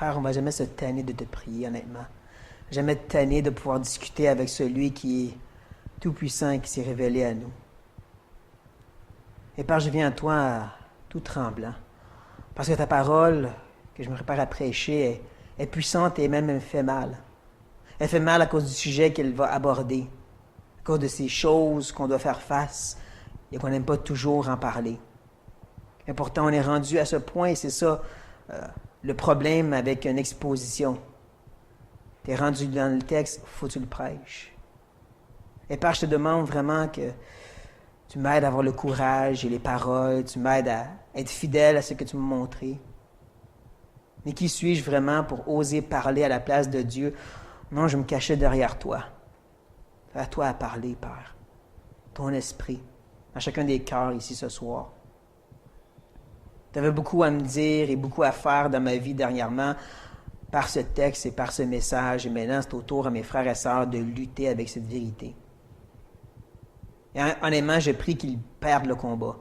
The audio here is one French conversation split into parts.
Père, on ne va jamais se tanner de te prier, honnêtement. Jamais te tanner de pouvoir discuter avec celui qui est tout-puissant et qui s'est révélé à nous. Et Père, je viens à toi tout tremblant, parce que ta parole, que je me prépare à prêcher, est puissante et même elle me fait mal. Elle fait mal à cause du sujet qu'elle va aborder, à cause de ces choses qu'on doit faire face et qu'on n'aime pas toujours en parler. Et pourtant, on est rendu à ce point, et c'est ça le problème avec une exposition. Tu es rendu dans le texte, il faut que tu le prêches. Et Père, je te demande vraiment que tu m'aides à avoir le courage et les paroles, tu m'aides à être fidèle à ce que tu m'as montré. Mais qui suis-je vraiment pour oser parler à la place de Dieu? Non, je me cachais derrière toi. C'est à toi à parler, Père. Ton esprit, à chacun des cœurs ici ce soir. Tu avais beaucoup à me dire et beaucoup à faire dans ma vie dernièrement par ce texte et par ce message. Et maintenant, c'est au tour à mes frères et sœurs de lutter avec cette vérité. Et honnêtement, je prie qu'ils perdent le combat,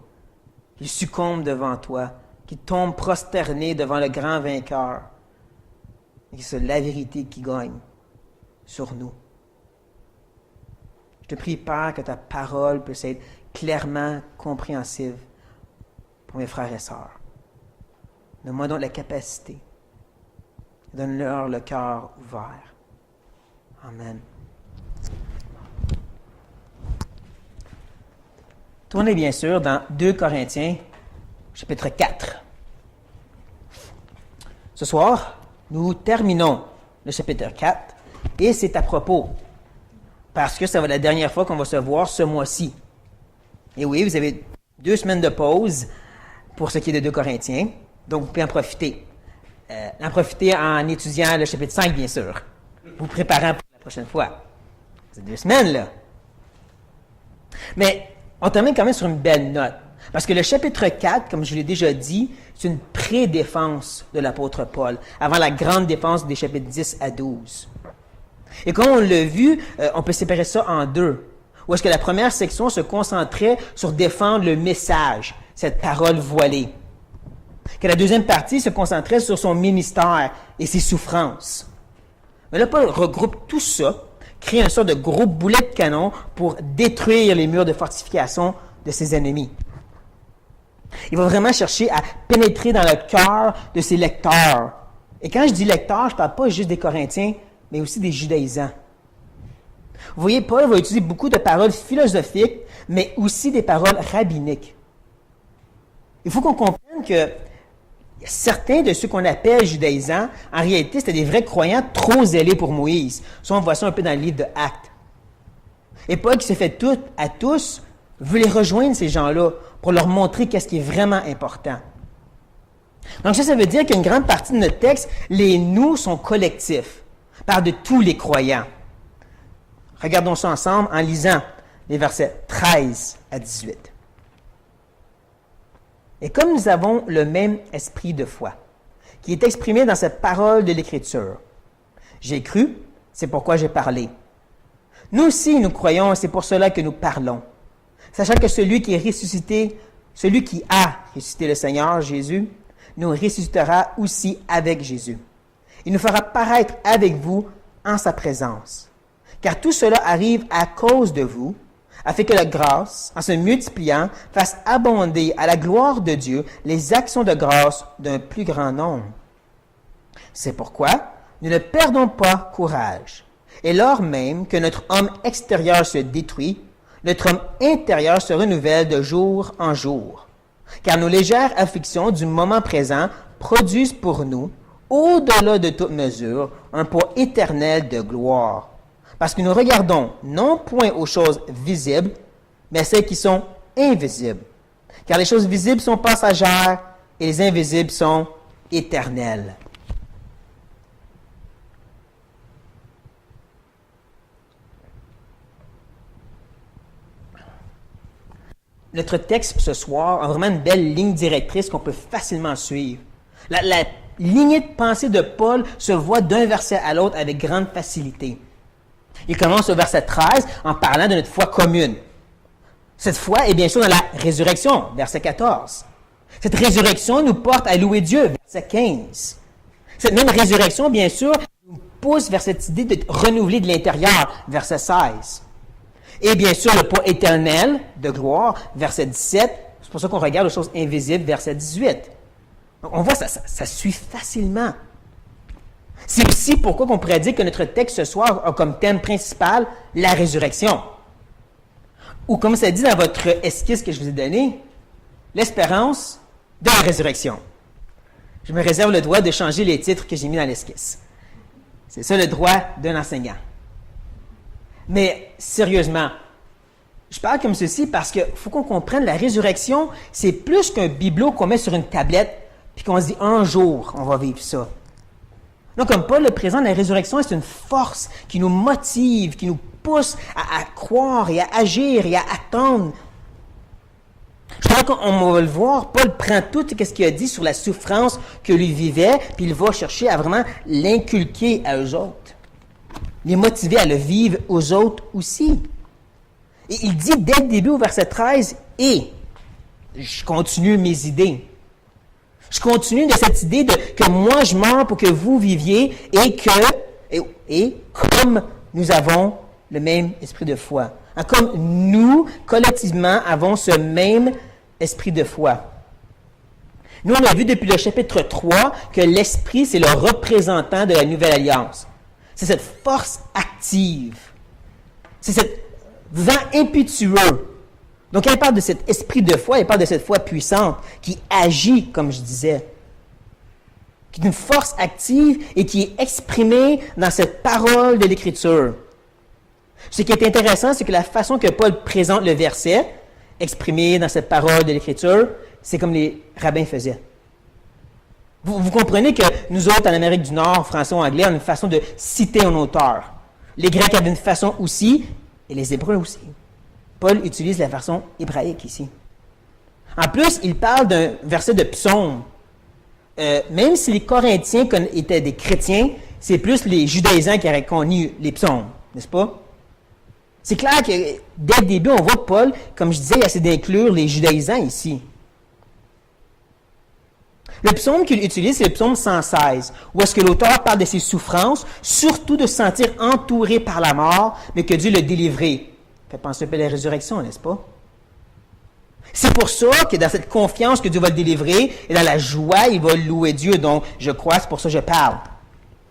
qu'ils succombent devant toi, qu'ils tombent prosternés devant le grand vainqueur, et que c'est la vérité qui gagne sur nous. Je te prie, Père, que ta parole puisse être clairement compréhensive pour mes frères et sœurs. Donne-moi donc la capacité. Donne-leur le cœur ouvert. Amen. Tournez bien sûr dans 2 Corinthiens, chapitre 4. Ce soir, nous terminons le chapitre 4 et c'est à propos, parce que ça va être la dernière fois qu'on va se voir ce mois-ci. Et oui, vous avez 2 semaines de pause pour ce qui est de 2 Corinthiens, donc vous pouvez en profiter. En profiter en étudiant le chapitre 5, bien sûr. Vous préparant pour la prochaine fois. C'est 2 semaines, là. Mais on termine quand même sur une belle note. Parce que le chapitre 4, comme je l'ai déjà dit, c'est une pré-défense de l'apôtre Paul, avant la grande défense des chapitres 10 à 12. Et comme on l'a vu, on peut séparer ça en 2. Où est-ce que la première section se concentrait sur défendre le message, cette parole voilée. Que la deuxième partie se concentrait sur son ministère et ses souffrances. Mais là, Paul regroupe tout ça, crée une sorte de gros boulet de canon pour détruire les murs de fortification de ses ennemis. Il va vraiment chercher à pénétrer dans le cœur de ses lecteurs. Et quand je dis lecteurs, je ne parle pas juste des Corinthiens, mais aussi des judaïsants. Vous voyez, Paul va utiliser beaucoup de paroles philosophiques, mais aussi des paroles rabbiniques. Il faut qu'on comprenne que certains de ceux qu'on appelle judaïsants, en réalité, c'était des vrais croyants trop zélés pour Moïse. Ça, on voit ça un peu dans le livre de Actes. Et Paul, qui s'est fait tout à tous, veut les rejoindre, ces gens-là, pour leur montrer qu'est-ce qui est vraiment important. Donc ça veut dire qu'une grande partie de notre texte, les « nous » sont collectifs, parlent de tous les croyants. Regardons ça ensemble en lisant les versets 13 à 18. Et comme nous avons le même esprit de foi, qui est exprimé dans cette parole de l'Écriture, j'ai cru, c'est pourquoi j'ai parlé. Nous aussi, nous croyons, et c'est pour cela que nous parlons, sachant que celui qui est ressuscité, celui qui a ressuscité le Seigneur Jésus, nous ressuscitera aussi avec Jésus. Il nous fera paraître avec vous en sa présence. Car tout cela arrive à cause de vous, afin que la grâce, en se multipliant, fasse abonder à la gloire de Dieu les actions de grâce d'un plus grand nombre. C'est pourquoi nous ne perdons pas courage. Et lors même que notre homme extérieur se détruit, notre homme intérieur se renouvelle de jour en jour. Car nos légères afflictions du moment présent produisent pour nous, au-delà de toute mesure, un poids éternel de gloire. Parce que nous regardons non point aux choses visibles, mais à celles qui sont invisibles. Car les choses visibles sont passagères et les invisibles sont éternelles. Notre texte ce soir a vraiment une belle ligne directrice qu'on peut facilement suivre. La lignée de pensée de Paul se voit d'un verset à l'autre avec grande facilité. Il commence au verset 13 en parlant de notre foi commune. Cette foi est bien sûr dans la résurrection, verset 14. Cette résurrection nous porte à louer Dieu, verset 15. Cette même résurrection, bien sûr, nous pousse vers cette idée de renouveler de l'intérieur, verset 16. Et bien sûr, le poids éternel de gloire, verset 17. C'est pour ça qu'on regarde les choses invisibles, verset 18. Donc, on voit, ça suit facilement. C'est aussi pourquoi on pourrait dire que notre texte ce soir a comme thème principal la résurrection. Ou comme ça dit dans votre esquisse que je vous ai donné, l'espérance de la résurrection. Je me réserve le droit de changer les titres que j'ai mis dans l'esquisse. C'est ça le droit d'un enseignant. Mais sérieusement, je parle comme ceci parce qu'il faut qu'on comprenne la résurrection, c'est plus qu'un bibelot qu'on met sur une tablette puis qu'on se dit un jour, on va vivre ça. Donc, comme Paul le présente, la résurrection, c'est une force qui nous motive, qui nous pousse à croire et à agir et à attendre. Je crois qu'on va le voir, Paul prend tout ce qu'il a dit sur la souffrance que lui vivait, puis il va chercher à vraiment l'inculquer à eux autres. Les motiver à le vivre aux autres aussi. Et il dit dès le début au verset 13, « Et, je continue mes idées. » Je continue de cette idée que moi je meurs pour que vous viviez et comme nous avons le même esprit de foi. Comme nous, collectivement, avons ce même esprit de foi. Nous, on a vu depuis le chapitre 3 que l'esprit, c'est le représentant de la nouvelle alliance. C'est cette force active. C'est cet vent impétueux. Donc, elle parle de cet esprit de foi, elle parle de cette foi puissante qui agit, comme je disais, qui est une force active et qui est exprimée dans cette parole de l'Écriture. Ce qui est intéressant, c'est que la façon que Paul présente le verset, exprimé dans cette parole de l'Écriture, c'est comme les rabbins faisaient. Vous comprenez que nous autres, en Amérique du Nord, français ou anglais, on a une façon de citer un auteur. Les Grecs avaient une façon aussi, et les Hébreux aussi. Paul utilise la version hébraïque ici. En plus, il parle d'un verset de psaume. Même si les Corinthiens étaient des chrétiens, c'est plus les judaïsants qui avaient connu les psaumes, n'est-ce pas? C'est clair que dès le début, on voit que Paul, comme je disais, il essaie d'inclure les judaïsants ici. Le psaume qu'il utilise, c'est le psaume 116, où est-ce que l'auteur parle de ses souffrances, surtout de se sentir entouré par la mort, mais que Dieu l'a délivré. Ça fait penser un peu à la résurrection, n'est-ce pas? C'est pour ça que dans cette confiance que Dieu va le délivrer, et dans la joie, il va louer Dieu. Donc, je crois, c'est pour ça que je parle.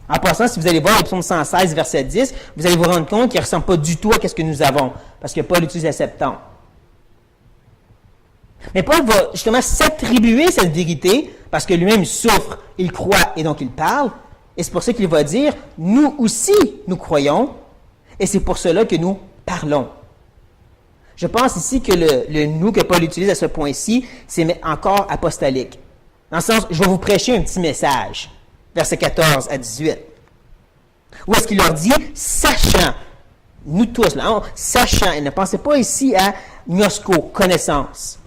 En passant, si vous allez voir le psaume 116, verset 10, vous allez vous rendre compte qu'il ne ressemble pas du tout à ce que nous avons, parce que Paul utilise la septante. Mais Paul va justement s'attribuer cette vérité, parce que lui-même souffre, il croit, et donc il parle. Et c'est pour ça qu'il va dire, nous aussi, nous croyons, et c'est pour cela que nous parlons. Je pense ici que le nous que Paul utilise à ce point-ci, c'est encore apostolique. Dans le sens, je vais vous prêcher un petit message, versets 14 à 18. Où est-ce qu'il leur dit, sachant, nous tous, là, sachant, et ne pensez pas ici à gnosko, connaissance.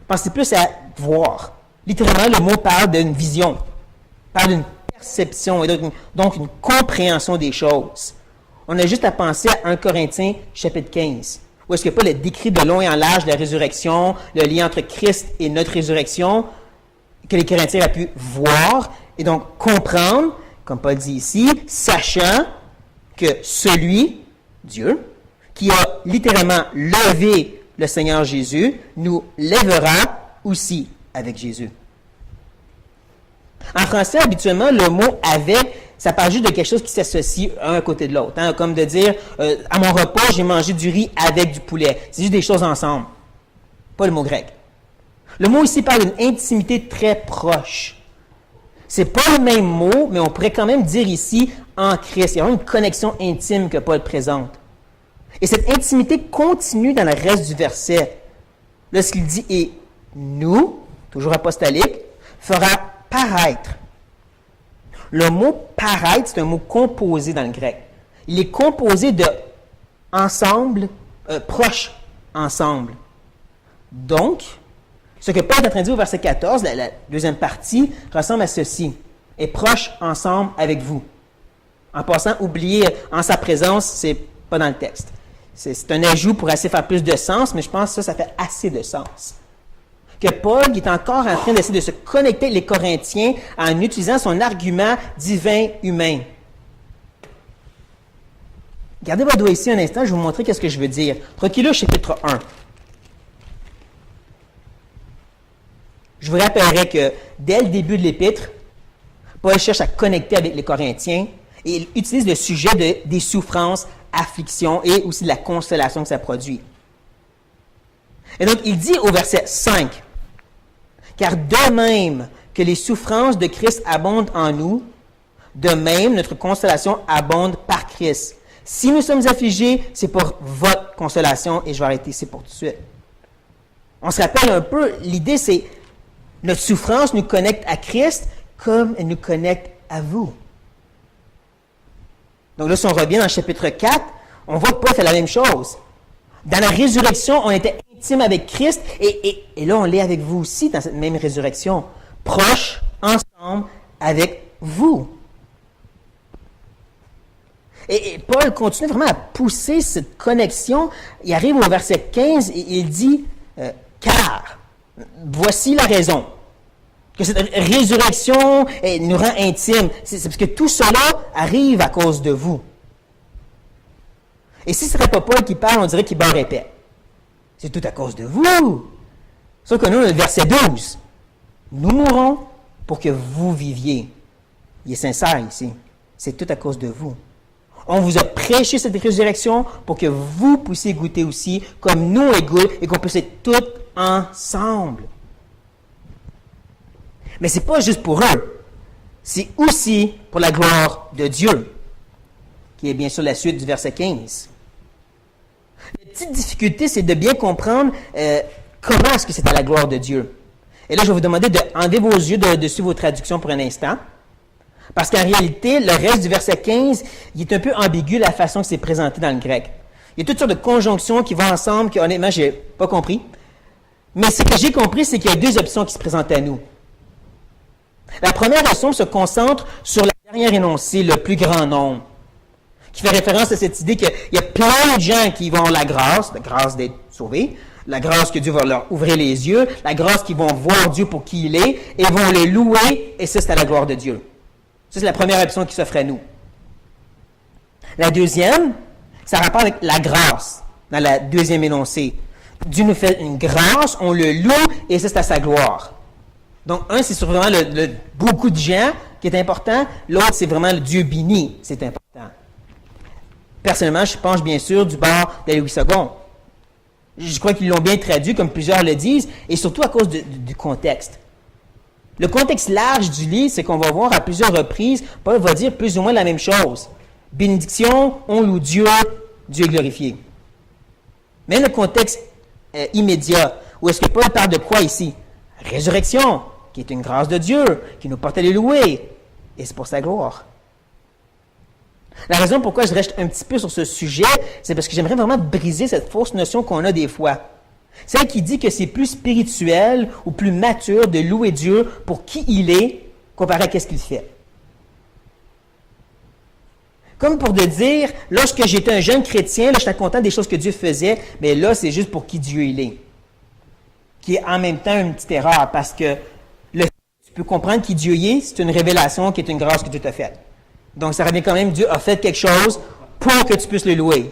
Pensez plus à voir. Littéralement, le mot parle d'une vision, parle d'une perception, et donc une compréhension des choses. On a juste à penser à 1 Corinthiens, chapitre 15. Où est-ce que Paul a décrit de long et en large la résurrection, le lien entre Christ et notre résurrection, que les Corinthiens ont pu voir et donc comprendre, comme Paul dit ici, sachant que celui, Dieu, qui a littéralement levé le Seigneur Jésus, nous lèvera aussi avec Jésus. En français, habituellement, le mot « avec », ça parle juste de quelque chose qui s'associe un à côté de l'autre. Hein? Comme de dire, à mon repas, j'ai mangé du riz avec du poulet. C'est juste des choses ensemble. Pas le mot grec. Le mot ici parle d'une intimité très proche. C'est pas le même mot, mais on pourrait quand même dire ici en Christ. Il y a vraiment une connexion intime que Paul présente. Et cette intimité continue dans le reste du verset. Lorsqu'il dit « et nous », toujours apostolique, fera paraître. Le mot « paraître », c'est un mot composé dans le grec. Il est composé de « ensemble »,« proche ensemble ». Donc, ce que Paul est en train de dire au verset 14, la deuxième partie, ressemble à ceci. « Et proche ensemble avec vous ». En passant, oublier « en sa présence », c'est pas dans le texte. C'est un ajout pour essayer de faire plus de sens, mais je pense que ça fait assez de sens. que Paul est encore en train d'essayer de se connecter avec les Corinthiens en utilisant son argument divin humain. Gardez votre doigt ici un instant, je vais vous montrer qu'est-ce que je veux dire. Tranquillou, chapitre 1. Je vous rappellerai que dès le début de l'épître, Paul cherche à connecter avec les Corinthiens et il utilise le sujet des souffrances, afflictions et aussi de la consolation que ça produit. Et donc, il dit au verset 5, « Car de même que les souffrances de Christ abondent en nous, de même notre consolation abonde par Christ. Si nous sommes affligés, c'est pour votre consolation. » Et je vais arrêter ici pour tout de suite. On se rappelle un peu, l'idée c'est, notre souffrance nous connecte à Christ comme elle nous connecte à vous. Donc là, si on revient dans le chapitre 4, on voit que Paul fait la même chose. Dans la résurrection, on était intime avec Christ et là, on l'est avec vous aussi dans cette même résurrection. Proches, ensemble, avec vous. Et Paul continue vraiment à pousser cette connexion. Il arrive au verset 15 et il dit « Car, voici la raison. » Que cette résurrection nous rend intimes. C'est parce que tout cela arrive à cause de vous. Et si ce ne serait pas Paul qui parle, on dirait qu'il barre épais. C'est tout à cause de vous. Sauf que nous, le verset 12. Nous mourons pour que vous viviez. Il est sincère ici. C'est tout à cause de vous. On vous a prêché cette résurrection pour que vous puissiez goûter aussi, comme nous on goûte, et qu'on puisse être tous ensemble. Mais ce n'est pas juste pour eux. C'est aussi pour la gloire de Dieu, qui est bien sûr la suite du verset 15. La petite difficulté, c'est de bien comprendre comment est-ce que c'est à la gloire de Dieu. Et là, je vais vous demander d'enlever vos yeux dessus vos traductions pour un instant. Parce qu'en réalité, le reste du verset 15, il est un peu ambigu la façon que c'est présenté dans le grec. Il y a toutes sortes de conjonctions qui vont ensemble, que honnêtement, je n'ai pas compris. Mais ce que j'ai compris, c'est qu'il y a deux options qui se présentent à nous. La première option se concentre sur la dernière énoncée, le plus grand nombre, qui fait référence à cette idée qu'il y a plein de gens qui vont la grâce d'être sauvés, la grâce que Dieu va leur ouvrir les yeux, la grâce qu'ils vont voir Dieu pour qui il est, et vont le louer, et ça, c'est à la gloire de Dieu. Ça, c'est la première option qui s'offre à nous. La deuxième, ça a rapport avec la grâce, dans la deuxième énoncée. Dieu nous fait une grâce, on le loue, et ça, c'est à sa gloire. Donc, un, c'est sur vraiment beaucoup de gens qui est important. L'autre, c'est vraiment le Dieu béni, c'est important. Personnellement, je penche bien sûr du bord de Louis II. Je crois qu'ils l'ont bien traduit, comme plusieurs le disent, et surtout à cause du contexte. Le contexte large du livre, c'est qu'on va voir à plusieurs reprises, Paul va dire plus ou moins la même chose. Bénédiction, on loue Dieu, Dieu est glorifié. Mais le contexte immédiat, où est-ce que Paul parle de quoi ici? Résurrection, qui est une grâce de Dieu, qui nous porte à les louer, et c'est pour sa gloire. La raison pourquoi je reste un petit peu sur ce sujet, c'est parce que j'aimerais vraiment briser cette fausse notion qu'on a des fois. Celle qui dit que c'est plus spirituel ou plus mature de louer Dieu pour qui il est, comparé à ce qu'il fait. Comme pour de dire, lorsque j'étais un jeune chrétien, là, j'étais content des choses que Dieu faisait, mais là, c'est juste pour qui Dieu il est. Qui est en même temps une petite erreur, parce que tu peux comprendre qui Dieu est, c'est une révélation qui est une grâce que Dieu t'a faite. Donc, ça revient quand même, Dieu a fait quelque chose pour que tu puisses le louer.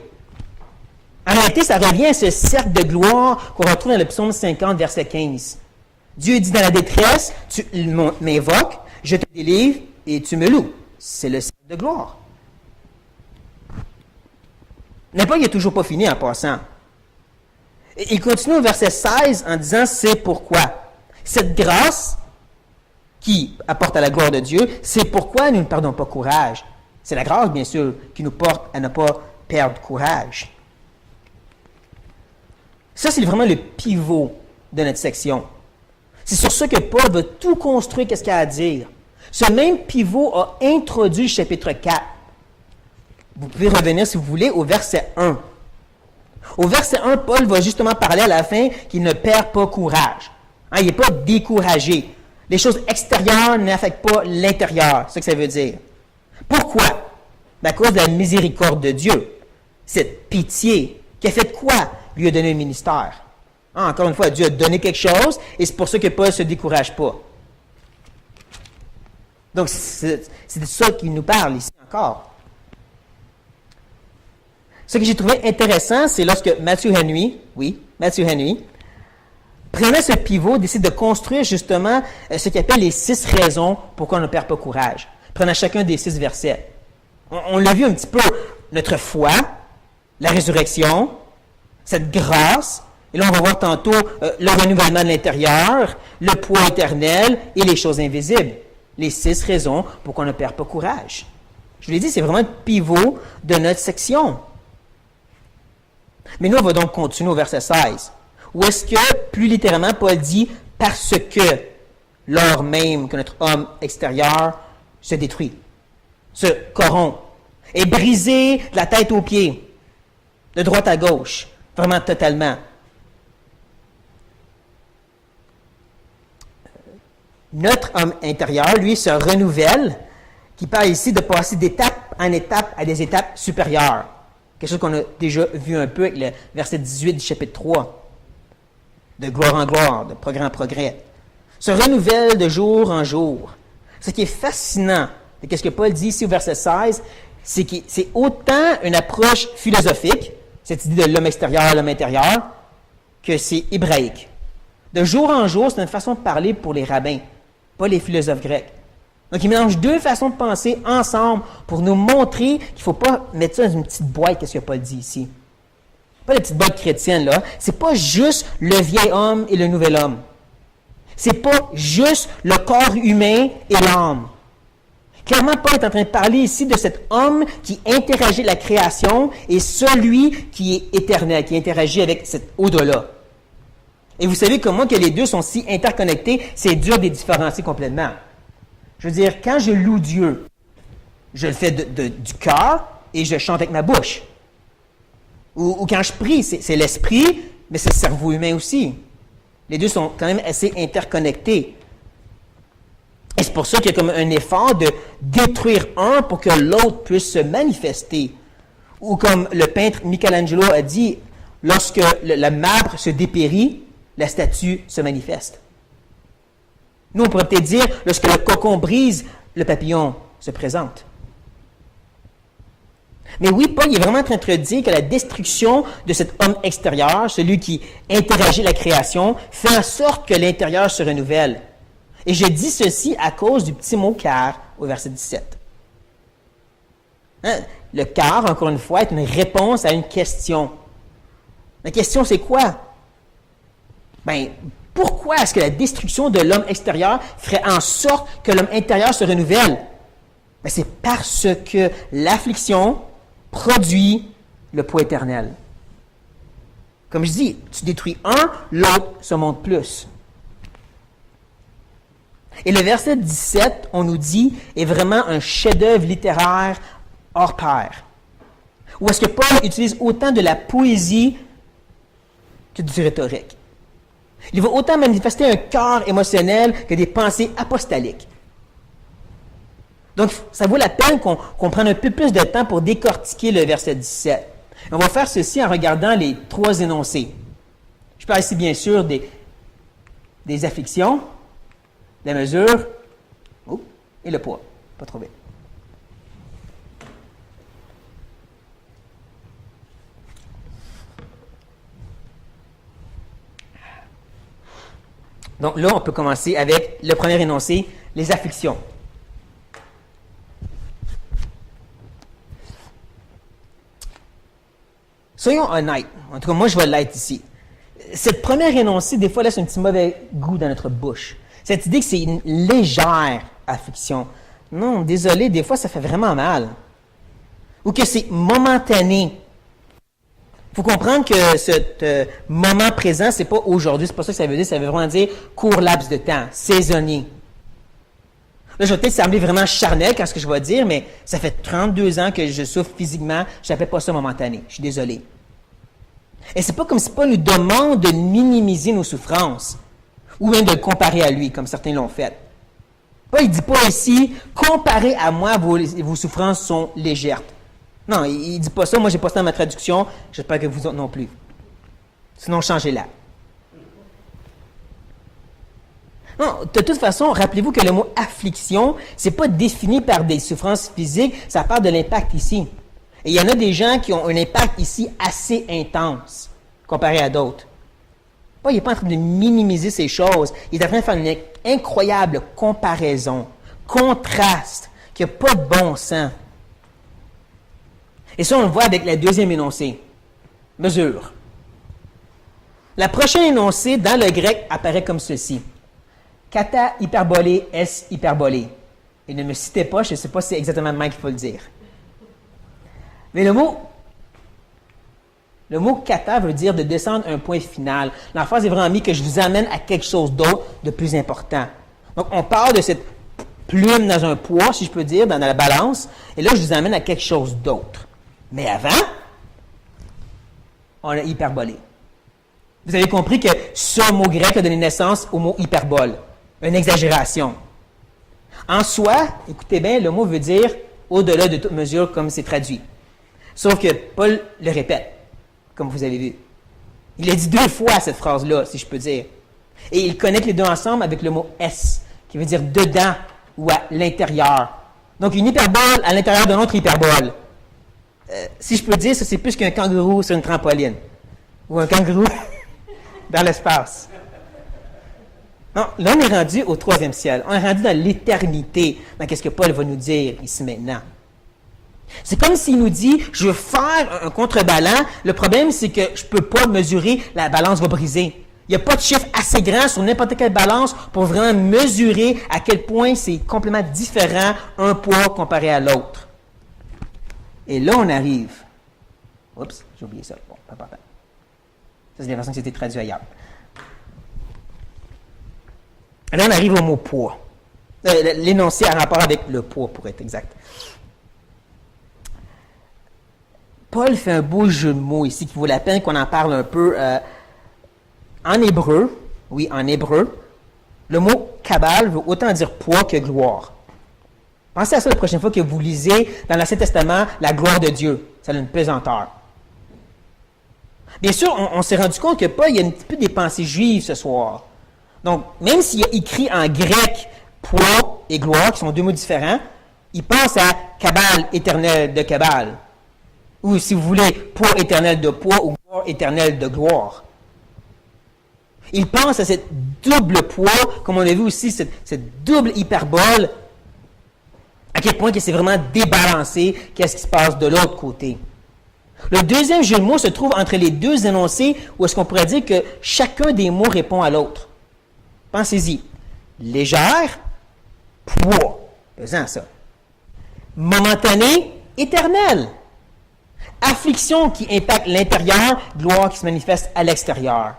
En réalité, ça revient à ce cercle de gloire qu'on retrouve dans le psaume 50, verset 15. Dieu dit dans la détresse, tu m'invoques, je te délivre et tu me loues. C'est le cercle de gloire. Mais Paul n'est toujours pas fini en passant. Il continue au verset 16 en disant « C'est pourquoi ». Cette grâce qui apporte à la gloire de Dieu, c'est pourquoi nous ne perdons pas courage. C'est la grâce, bien sûr, qui nous porte à ne pas perdre courage. Ça, c'est vraiment le pivot de notre section. C'est sur ça que Paul va tout construire, qu'est-ce qu'il a à dire. Ce même pivot a introduit le chapitre 4. Vous pouvez revenir, si vous voulez, au verset 1. Au verset 1, Paul va justement parler à la fin qu'il ne perd pas courage. Hein, il n'est pas découragé. Les choses extérieures n'affectent pas l'intérieur. C'est ce que ça veut dire. Pourquoi? À cause de la miséricorde de Dieu. Cette pitié qui a fait quoi? Lui a donné un ministère. Encore une fois, Dieu a donné quelque chose, et c'est pour ça que Paul ne se décourage pas. Donc, c'est de ça qu'il nous parle ici encore. Ce que j'ai trouvé intéressant, c'est lorsque Matthew Henry, prenant ce pivot, décide de construire justement ce qu'il appelle les 6 raisons pourquoi on ne perd pas courage. Prenant chacun des 6 versets. On l'a vu un petit peu, notre foi, la résurrection, cette grâce, et là on va voir tantôt le renouvellement de l'intérieur, le poids éternel et les choses invisibles. Les 6 raisons pourquoi on ne perd pas courage. Je vous l'ai dit, c'est vraiment le pivot de notre section. Mais nous, on va donc continuer au verset 16. Où est-ce que, plus littéralement, Paul dit « parce que, lors même que notre homme extérieur se détruit, se corrompt, est brisé de la tête aux pieds, de droite à gauche, vraiment totalement. » Notre homme intérieur, lui, se renouvelle, qui parle ici de passer d'étape en étape à des étapes supérieures. Quelque chose qu'on a déjà vu un peu avec le verset 18 du chapitre 3. De gloire en gloire, de progrès en progrès. Se renouvelle de jour en jour. Ce qui est fascinant, et ce que Paul dit ici au verset 16, c'est que c'est autant une approche philosophique, cette idée de l'homme extérieur, l'homme intérieur, que c'est hébraïque. De jour en jour, c'est une façon de parler pour les rabbins, pas les philosophes grecs. Donc, ils mélangent 2 façons de penser ensemble pour nous montrer qu'il ne faut pas mettre ça dans une petite boîte, qu'est-ce que Paul dit ici. Pas la petite boîte chrétienne, là. C'est pas juste le vieil homme et le nouvel homme. C'est pas juste le corps humain et l'âme. Clairement, Paul est en train de parler ici de cet homme qui interagit avec la création et celui qui est éternel, qui interagit avec cet au-delà. Et vous savez comment que les deux sont si interconnectés, c'est dur de les différencier complètement. Je veux dire, quand je loue Dieu, je le fais du cœur et je chante avec ma bouche. Ou quand je prie, c'est l'esprit, mais c'est le cerveau humain aussi. Les deux sont quand même assez interconnectés. Et c'est pour ça qu'il y a comme un effort de détruire un pour que l'autre puisse se manifester. Ou comme le peintre Michelangelo a dit, lorsque le marbre se dépérit, la statue se manifeste. Nous, on pourrait peut-être dire, lorsque le cocon brise, le papillon se présente. Mais oui, Paul est vraiment en train de dire que la destruction de cet homme extérieur, celui qui interagit la création, fait en sorte que l'intérieur se renouvelle. Et je dis ceci à cause du petit mot « car » au verset 17. Hein? Le « car », encore une fois, est une réponse à une question. La question, c'est quoi? Bien, pourquoi est-ce que la destruction de l'homme extérieur ferait en sorte que l'homme intérieur se renouvelle? Bien, c'est parce que l'affliction produit le poids éternel. Comme je dis, tu détruis un, l'autre se monte plus. Et le verset 17, on nous dit, est vraiment un chef-d'œuvre littéraire hors pair. Où est-ce que Paul utilise autant de la poésie que du rhétorique. Il va autant manifester un cœur émotionnel que des pensées apostoliques. Donc, ça vaut la peine qu'on prenne un peu plus de temps pour décortiquer le verset 17. On va faire ceci en regardant les 3 énoncés. Je parle ici, bien sûr, des afflictions, la mesure et le poids. Pas trop vite. Donc là, on peut commencer avec le premier énoncé, les afflictions. Soyons honnêtes. En tout cas, moi, je vais l'être ici. Cette première énoncé, des fois, laisse un petit mauvais goût dans notre bouche. Cette idée que c'est une légère affliction. Non, désolé, des fois, ça fait vraiment mal. Ou que c'est momentané. Il faut comprendre que ce moment présent, c'est pas aujourd'hui, c'est pas ça que ça veut dire. Ça veut vraiment dire court laps de temps, saisonnier. Là, je vais peut-être sembler vraiment charnel quand ce que je vais dire, mais ça fait 32 ans que je souffre physiquement. Je n'appelle pas ça momentané. Je suis désolé. Et c'est pas comme si Paul nous demande de minimiser nos souffrances ou même de le comparer à lui, comme certains l'ont fait. Paul ne dit pas ici, comparé à moi, vos souffrances sont légères. Non, il ne dit pas ça. Moi, j'ai pas ça dans ma traduction. J'espère que vous autres non plus. Sinon, changez-la. Non, de toute façon, rappelez-vous que le mot affliction, c'est pas défini par des souffrances physiques, ça parle de l'impact ici. Et il y en a des gens qui ont un impact ici assez intense, comparé à d'autres. Il n'est pas en train de minimiser ces choses, il est en train de faire une incroyable comparaison, contraste, qui n'a pas de bon sens. Et ça, on le voit avec la deuxième énoncé. Mesure. La prochaine énoncé, dans le grec, apparaît comme ceci. Kata hyperbolé, S hyperbolé. Et ne me citez pas, je ne sais pas si c'est exactement le même qu'il faut le dire. Mais le mot kata veut dire de descendre un point final. La phrase est vraiment mise que je vous amène à quelque chose d'autre de plus important. Donc, on parle de cette plume dans un poids, si je peux dire, dans la balance, et là, je vous amène à quelque chose d'autre. Mais avant, on a hyperbolé. Vous avez compris que ce mot grec a donné naissance au mot hyperbole, une exagération. En soi, écoutez bien, le mot veut dire au-delà de toute mesure, comme c'est traduit. Sauf que Paul le répète, comme vous avez vu. Il a dit 2 fois cette phrase-là, si je peux dire. Et il connecte les deux ensemble avec le mot S, qui veut dire dedans ou à l'intérieur. Donc, une hyperbole à l'intérieur d'une autre hyperbole. Si je peux dire, ça c'est plus qu'un kangourou sur une trampoline. Ou un kangourou dans l'espace. Non, là, on est rendu au 3e ciel. On est rendu dans l'éternité, dans ce que Paul va nous dire ici maintenant. C'est comme s'il nous dit, je veux faire un contrebalan. Le problème, c'est que je ne peux pas mesurer, la balance va briser. Il n'y a pas de chiffre assez grand sur n'importe quelle balance pour vraiment mesurer à quel point c'est complètement différent un poids comparé à l'autre. Et là, on arrive. Oups, j'ai oublié ça. Bon, pas important. Ça, c'est des versions qui étaient traduites ailleurs. Là, on arrive au mot poids. L'énoncé a rapport avec le poids, pour être exact. Paul fait un beau jeu de mots ici qui vaut la peine qu'on en parle un peu. En hébreu, oui, en hébreu, le mot cabal veut autant dire poids que gloire. Pensez à ça la prochaine fois que vous lisez dans l'Ancien Testament la gloire de Dieu. Ça a une pesanteur. Bien sûr, on s'est rendu compte que Paul, il y a un petit peu des pensées juives ce soir. Donc, même s'il a écrit en grec poids et gloire, qui sont 2 mots différents, il pense à cabal éternel de cabal. Ou, si vous voulez, poids éternel de poids ou gloire éternelle de gloire. Il pense à cette double poids, comme on a vu aussi, cette double hyperbole, à quel point que c'est vraiment débalancé, qu'est-ce qui se passe de l'autre côté. Le deuxième jeu de mots se trouve entre les deux énoncés, où est-ce qu'on pourrait dire que chacun des mots répond à l'autre. Pensez-y. Légère, poids. Pesant, ça. Momentané, éternel. Affliction qui impacte l'intérieur, gloire qui se manifeste à l'extérieur.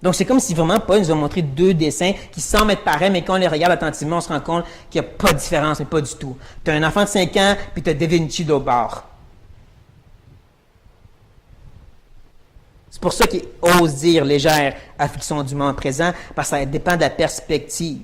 Donc, c'est comme si vraiment Paul nous a montré 2 dessins qui semblent être pareils, mais quand on les regarde attentivement, on se rend compte qu'il n'y a pas de différence, mais pas du tout. Tu as un enfant de 5 ans, puis tu as Da Vinci de l'autre bord. C'est pour ça qu'il ose dire légère affliction du moment présent, parce que ça dépend de la perspective.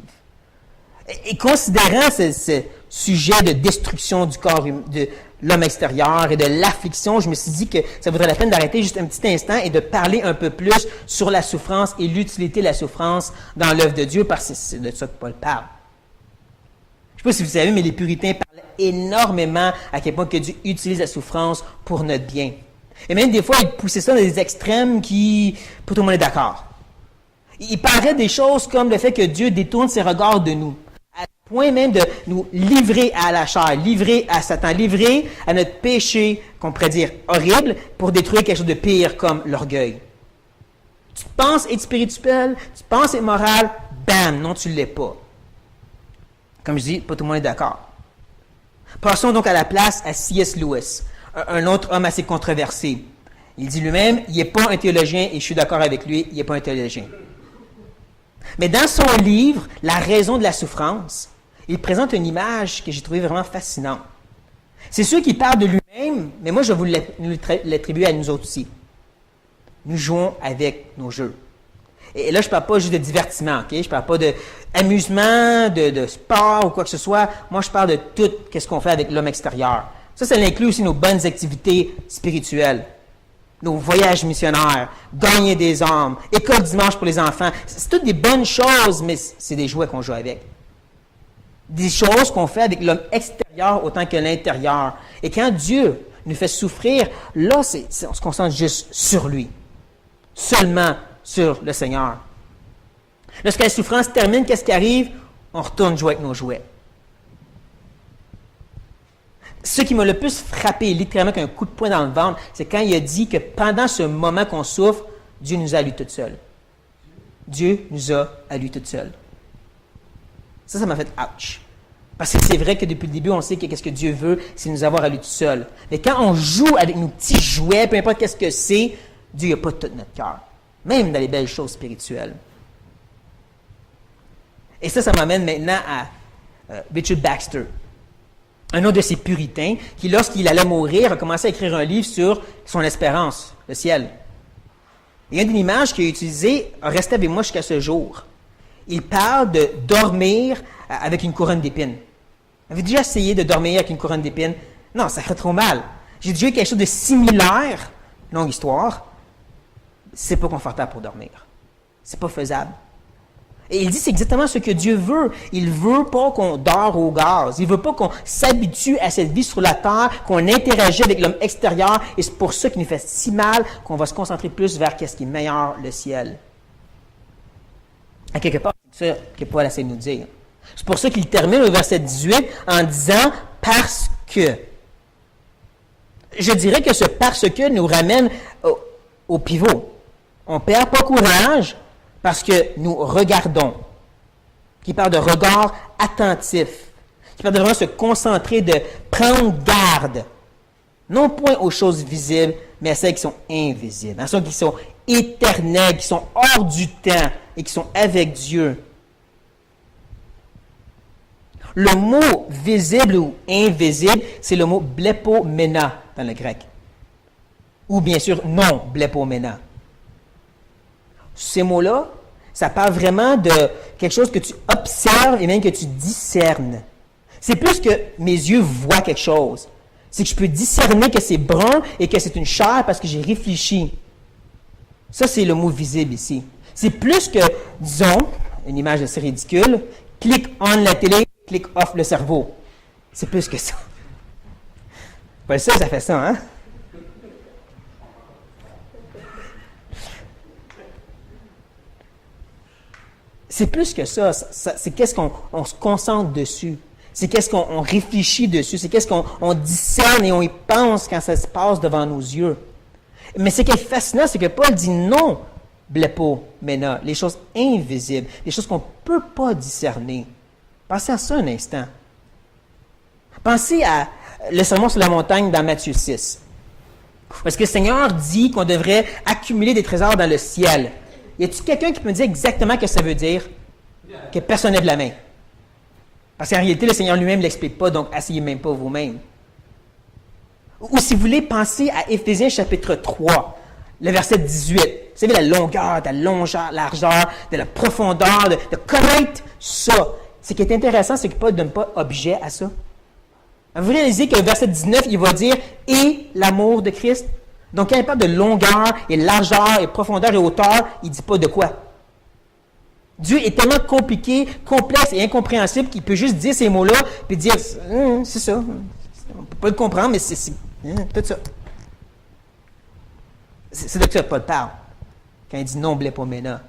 Et considérant ce sujet de destruction du corps de l'homme extérieur et de l'affliction, je me suis dit que ça vaudrait la peine d'arrêter juste un petit instant et de parler un peu plus sur la souffrance et l'utilité de la souffrance dans l'œuvre de Dieu, parce que c'est de ça que Paul parle. Je ne sais pas si vous savez, mais les puritains parlent énormément à quel point que Dieu utilise la souffrance pour notre bien. Et même des fois, ils poussaient ça dans des extrêmes qui, pour tout le monde est d'accord. Il parlait des choses comme le fait que Dieu détourne ses regards de nous. Point même de nous livrer à la chair, livrer à Satan, livrer à notre péché, qu'on pourrait dire horrible, pour détruire quelque chose de pire comme l'orgueil. Tu penses être spirituel, tu penses être moral, bam, non, tu ne l'es pas. Comme je dis, pas tout le monde est d'accord. Passons donc à la place à C.S. Lewis, un autre homme assez controversé. Il dit lui-même, il n'est pas un théologien, et je suis d'accord avec lui, il n'est pas un théologien. Mais dans son livre, La raison de la souffrance, il présente une image que j'ai trouvée vraiment fascinante. C'est sûr qu'il parle de lui-même, mais moi, je vais vous l'attribuer à nous autres aussi. Nous jouons avec nos jeux. Et là, je ne parle pas juste de divertissement, ok? Je ne parle pas d'amusement, de sport ou quoi que ce soit. Moi, je parle de tout ce qu'on fait avec l'homme extérieur. Ça inclut aussi nos bonnes activités spirituelles. nos voyages missionnaires, gagner des âmes, école dimanche pour les enfants. C'est toutes des bonnes choses, mais c'est des jouets qu'on joue avec. Des choses qu'on fait avec l'homme extérieur autant que l'intérieur. Et quand Dieu nous fait souffrir, là, on se concentre juste sur lui. Seulement sur le Seigneur. Lorsque la souffrance termine, qu'est-ce qui arrive? On retourne jouer avec nos jouets. Ce qui m'a le plus frappé, littéralement qu'un coup de poing dans le ventre, c'est quand il a dit que pendant ce moment qu'on souffre, Dieu nous a à lui toute seule. Dieu nous a à lui toute seule. Ça m'a fait ouch. Parce que c'est vrai que depuis le début, on sait que qu'est-ce que Dieu veut, c'est nous avoir à lui tout seul. Mais quand on joue avec nos petits jouets, peu importe qu'est-ce que c'est, Dieu n'a pas tout notre cœur. Même dans les belles choses spirituelles. Et ça m'amène maintenant à Richard Baxter. Un autre de ces puritains qui, lorsqu'il allait mourir, a commencé à écrire un livre sur son espérance, le ciel. Et une des images qu'il a utilisées a resté avec moi jusqu'à ce jour. Il parle de dormir avec une couronne d'épines. Avez-vous déjà essayé de dormir avec une couronne d'épines? Non, ça ferait trop mal. J'ai déjà eu quelque chose de similaire, longue histoire. C'est pas confortable pour dormir. C'est pas faisable. Et il dit c'est exactement ce que Dieu veut. Il veut pas qu'on dort au gaz. Il veut pas qu'on s'habitue à cette vie sur la terre, qu'on interagit avec l'homme extérieur. Et c'est pour ça qu'il nous fait si mal qu'on va se concentrer plus vers ce qui est meilleur, le ciel. À quelque part, c'est ça que Paul essaie de nous dire. C'est pour ça qu'il termine au verset 18 en disant « parce que ». Je dirais que ce « parce que » nous ramène au pivot. On ne perd pas courage parce que nous regardons. Qui parle de regard attentif. Qui parle de vraiment se concentrer, de prendre garde. Non point aux choses visibles, mais à celles qui sont invisibles. À celles qui sont éternelles, qui sont hors du temps et qui sont avec Dieu. Le mot visible ou invisible, c'est le mot blepomena dans le grec. Ou bien sûr, non blepomena. Ces mots-là, ça parle vraiment de quelque chose que tu observes et même que tu discernes. C'est plus que mes yeux voient quelque chose. C'est que je peux discerner que c'est brun et que c'est une chair parce que j'ai réfléchi. Ça, c'est le mot visible ici. C'est plus que, disons, une image assez ridicule, click on la télé, click off le cerveau. C'est plus que ça. Pas ça, ça fait ça, hein? C'est plus que ça. C'est qu'est-ce qu'on se concentre dessus. C'est qu'est-ce qu'on réfléchit dessus. C'est qu'est-ce qu'on discerne et on y pense quand ça se passe devant nos yeux. Mais ce qui est fascinant, c'est que Paul dit non, blepomena, les choses invisibles, les choses qu'on ne peut pas discerner. Pensez à ça un instant. Pensez à le sermon sur la montagne dans Matthieu 6. Parce que le Seigneur dit qu'on devrait accumuler des trésors dans le ciel. Y a-t-il quelqu'un qui peut me dire exactement ce que ça veut dire? Que personne n'ait de la main. Parce qu'en réalité, le Seigneur lui-même ne l'explique pas, donc asseyez même pas vous-même. Ou si vous voulez, pensez à Éphésiens chapitre 3, le verset 18. Vous savez, la longueur, de la largeur, de la profondeur, de connaître ça. Ce qui est intéressant, c'est que Paul ne donne pas objet à ça. Vous réalisez que le verset 19, il va dire « et l'amour de Christ ». Donc, quand il parle de longueur et largeur et profondeur et hauteur, il ne dit pas de quoi. Dieu est tellement compliqué, complexe et incompréhensible qu'il peut juste dire ces mots-là puis dire c'est ça. On ne peut pas le comprendre, mais c'est tout ça. C'est de ça que Paul parle. Quand il dit non blepomena.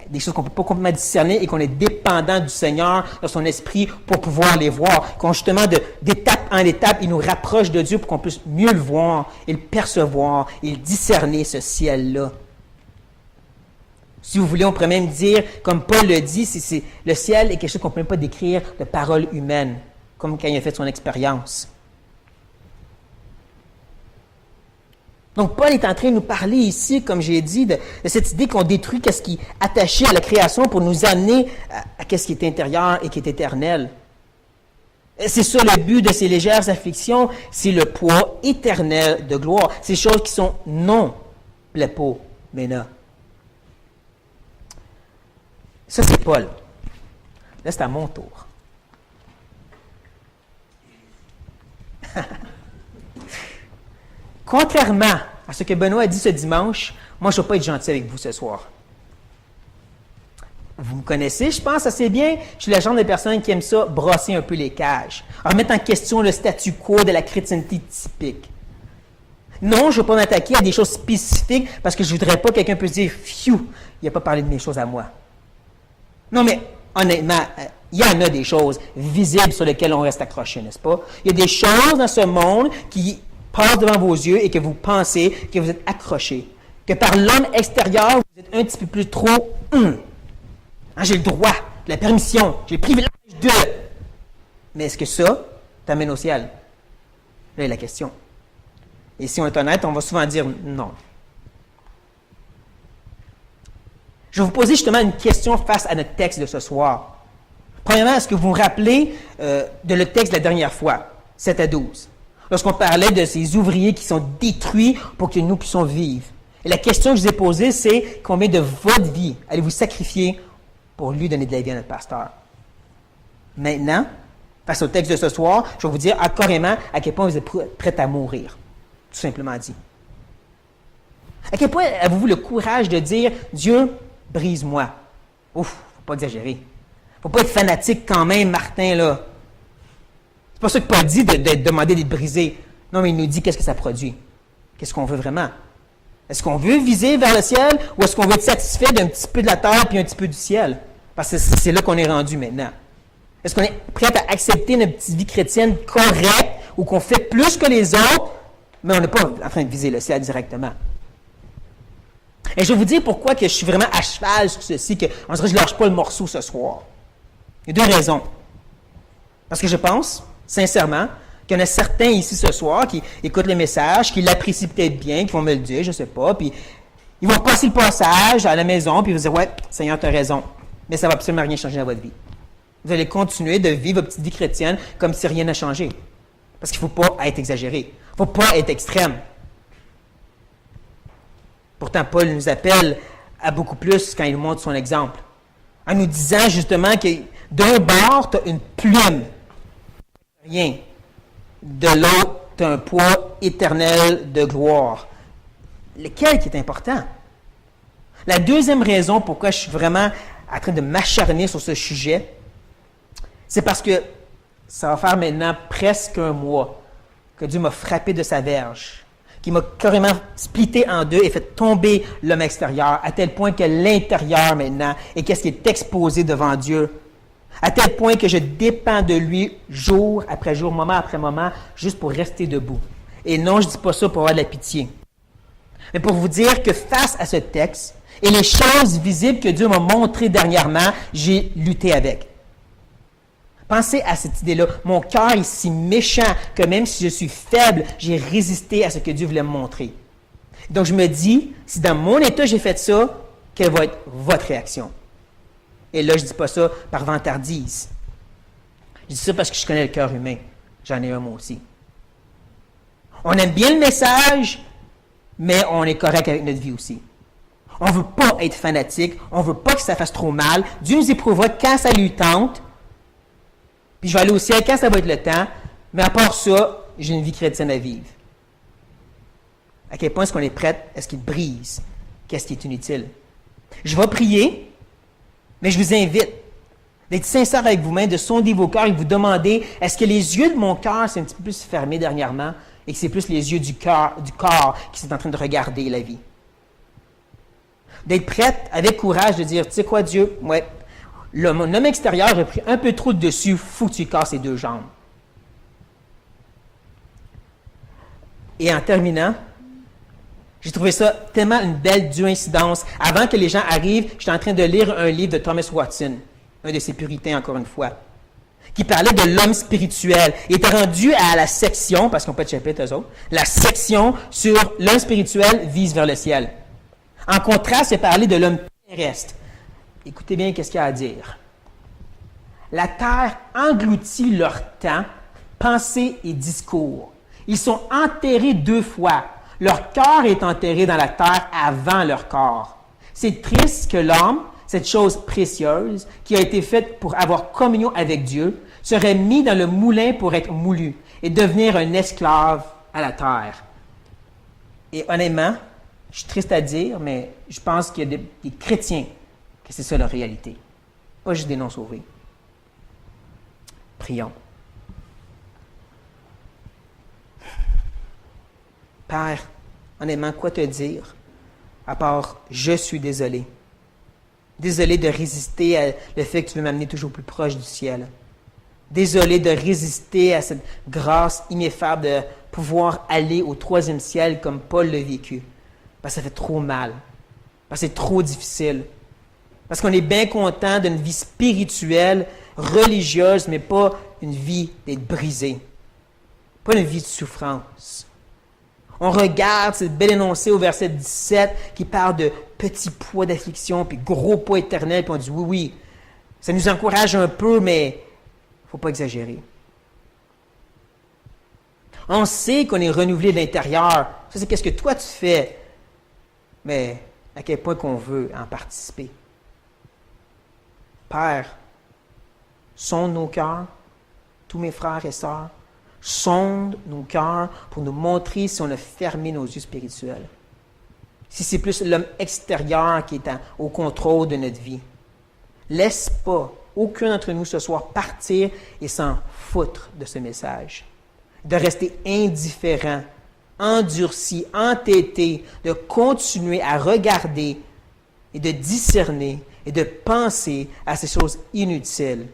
Des choses qu'on ne peut pas complètement discerner et qu'on est dépendant du Seigneur, de son esprit, pour pouvoir les voir. Qu'on justement, d'étape en étape, il nous rapproche de Dieu pour qu'on puisse mieux le voir et le percevoir et le discerner, ce ciel-là. Si vous voulez, on pourrait même dire, comme Paul le dit, le ciel est quelque chose qu'on ne peut même pas décrire de paroles humaines, comme quand il a fait son expérience. Donc, Paul est en train de nous parler ici, comme j'ai dit, de cette idée qu'on détruit ce qui est attaché à la création pour nous amener à ce qui est intérieur et qui est éternel. C'est ça le but de ces légères afflictions, c'est le poids éternel de gloire. Ces choses qui sont non blepomena. Ça, c'est Paul. Là, c'est à mon tour. Contrairement à ce que Benoît a dit ce dimanche, moi, je ne vais pas être gentil avec vous ce soir. Vous me connaissez, je pense, assez bien. Je suis le genre de personne qui aime ça, brasser un peu les cages, remettre en question le statu quo de la chrétienté typique. Non, je ne vais pas m'attaquer à des choses spécifiques parce que je ne voudrais pas que quelqu'un puisse dire « Phew, il n'a pas parlé de mes choses à moi ». Non, mais honnêtement, il y en a des choses visibles sur lesquelles on reste accroché, n'est-ce pas? Il y a des choses dans ce monde qui passent devant vos yeux et que vous pensez que vous êtes accroché. Que par l'homme extérieur, vous êtes un petit peu plus trop j'ai le droit, la permission, j'ai le privilège de. Mais est-ce que ça t'amène au ciel? Là est la question. Et si on est honnête, on va souvent dire non. Je vais vous poser justement une question face à notre texte de ce soir. Premièrement, est-ce que vous vous rappelez de le texte de la dernière fois, 7 à 12, lorsqu'on parlait de ces ouvriers qui sont détruits pour que nous puissions vivre? Et la question que je vous ai posée, c'est combien de votre vie allez-vous sacrifier pour lui donner de la vie à notre pasteur? Maintenant, face au texte de ce soir, je vais vous dire carrément à quel point vous êtes prêts à mourir. Tout simplement dit. À quel point avez-vous le courage de dire « Dieu, brise-moi ». Ouf, faut pas exagérer. Faut pas être fanatique quand même, Martin, là. C'est pas ça que Paul dit de demander d'être brisé. Non, mais il nous dit qu'est-ce que ça produit. Qu'est-ce qu'on veut vraiment? Est-ce qu'on veut viser vers le ciel ou est-ce qu'on veut être satisfait d'un petit peu de la terre puis un petit peu du ciel? Parce que c'est là qu'on est rendu maintenant. Est-ce qu'on est prêt à accepter notre petite vie chrétienne correcte ou qu'on fait plus que les autres, mais on n'est pas en train de viser le ciel directement? Et je vais vous dire pourquoi que je suis vraiment à cheval sur ceci, qu'on dirait que je ne lâche pas le morceau ce soir. Il y a deux raisons. Parce que je pense, sincèrement, qu'il y en a certains ici ce soir qui écoutent le message, qui l'apprécient peut-être bien, qui vont me le dire, je ne sais pas, puis ils vont passer le passage à la maison, puis ils vont dire « Ouais, Seigneur, tu as raison, mais ça ne va absolument rien changer dans votre vie. » Vous allez continuer de vivre votre petite vie chrétienne comme si rien n'a changé. Parce qu'il ne faut pas être exagéré. Il ne faut pas être extrême. Pourtant, Paul nous appelle à beaucoup plus quand il nous montre son exemple. En nous disant justement que d'un bord, tu as une plume. Rien. De l'autre, tu as un poids éternel de gloire. Lequel qui est important? La deuxième raison pourquoi je suis vraiment en train de m'acharner sur ce sujet, c'est parce que ça va faire maintenant presque un mois que Dieu m'a frappé de sa verge, qui m'a carrément splitté en deux et fait tomber l'homme extérieur, à tel point que l'intérieur maintenant est qu'est-ce qui est exposé devant Dieu, à tel point que je dépends de lui jour après jour, moment après moment, juste pour rester debout. Et non, je ne dis pas ça pour avoir de la pitié, mais pour vous dire que face à ce texte et les choses visibles que Dieu m'a montrées dernièrement, j'ai lutté avec. Pensez à cette idée-là. Mon cœur est si méchant que même si je suis faible, j'ai résisté à ce que Dieu voulait me montrer. Donc, je me dis, si dans mon état j'ai fait ça, quelle va être votre réaction? Et là, je ne dis pas ça par vantardise. Je dis ça parce que je connais le cœur humain. J'en ai un moi aussi. On aime bien le message, mais on est correct avec notre vie aussi. On ne veut pas être fanatique. On ne veut pas que ça fasse trop mal. Dieu nous éprouvera quand ça lui tente. Puis je vais aller au ciel quand ça va être le temps. Mais à part ça, j'ai une vie chrétienne à vivre. À quel point est-ce qu'on est prêt? Est-ce qu'il brise? Qu'est-ce qui est inutile? Je vais prier, mais je vous invite d'être sincère avec vous-même, de sonder vos cœurs et de vous demander, est-ce que les yeux de mon cœur sont un petit peu plus fermés dernièrement et que c'est plus les yeux du corps qui sont en train de regarder la vie? D'être prête avec courage de dire, tu sais quoi Dieu, ouais, mon homme extérieur a pris un peu trop de dessus, faut que tu casses ses deux jambes. Et en terminant, j'ai trouvé ça tellement une belle coïncidence. Avant que les gens arrivent, j'étais en train de lire un livre de Thomas Watson, un de ces puritains encore une fois, qui parlait de l'homme spirituel. Il était rendu à la section, parce qu'on peut être chapitre eux autres, la section sur l'homme spirituel vise vers le ciel. En contraste, il parlait de l'homme terrestre. Écoutez bien qu'est-ce qu'il y a à dire. La terre engloutit leur temps, pensée et discours. Ils sont enterrés deux fois. Leur cœur est enterré dans la terre avant leur corps. C'est triste que l'homme, cette chose précieuse, qui a été faite pour avoir communion avec Dieu, serait mis dans le moulin pour être moulu et devenir un esclave à la terre. Et honnêtement, je suis triste à dire, mais je pense qu'il y a des chrétiens que c'est ça leur réalité. Pas juste des non-sauvés. Prions. Père, honnêtement, quoi te dire à part « je suis désolé ». Désolé de résister à le fait que tu veux m'amener toujours plus proche du ciel. Désolé de résister à cette grâce ineffable de pouvoir aller au troisième ciel comme Paul l'a vécu. Parce que ça fait trop mal. Parce que c'est trop difficile. Parce qu'on est bien content d'une vie spirituelle, religieuse, mais pas une vie d'être brisée. Pas une vie de souffrance. On regarde ce bel énoncé au verset 17 qui parle de petits poids d'affliction puis gros poids éternel, puis on dit oui, oui, ça nous encourage un peu, mais il ne faut pas exagérer. On sait qu'on est renouvelé de l'intérieur. Ça, c'est qu'est-ce que toi tu fais, mais à quel point qu'on veut en participer. Père, sonde nos cœurs, tous mes frères et sœurs, sonde nos cœurs pour nous montrer si on a fermé nos yeux spirituels. Si c'est plus l'homme extérieur qui est au contrôle de notre vie. Laisse pas aucun d'entre nous ce soir partir et s'en foutre de ce message. De rester indifférent, endurci, entêté, de continuer à regarder et de discerner et de penser à ces choses inutiles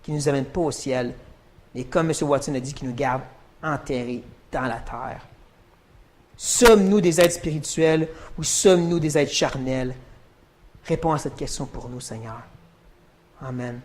qui ne nous amènent pas au ciel, mais comme M. Watson a dit, qui nous gardent enterrés dans la terre. Sommes-nous des êtres spirituels ou sommes-nous des êtres charnels? Réponds à cette question pour nous, Seigneur. Amen.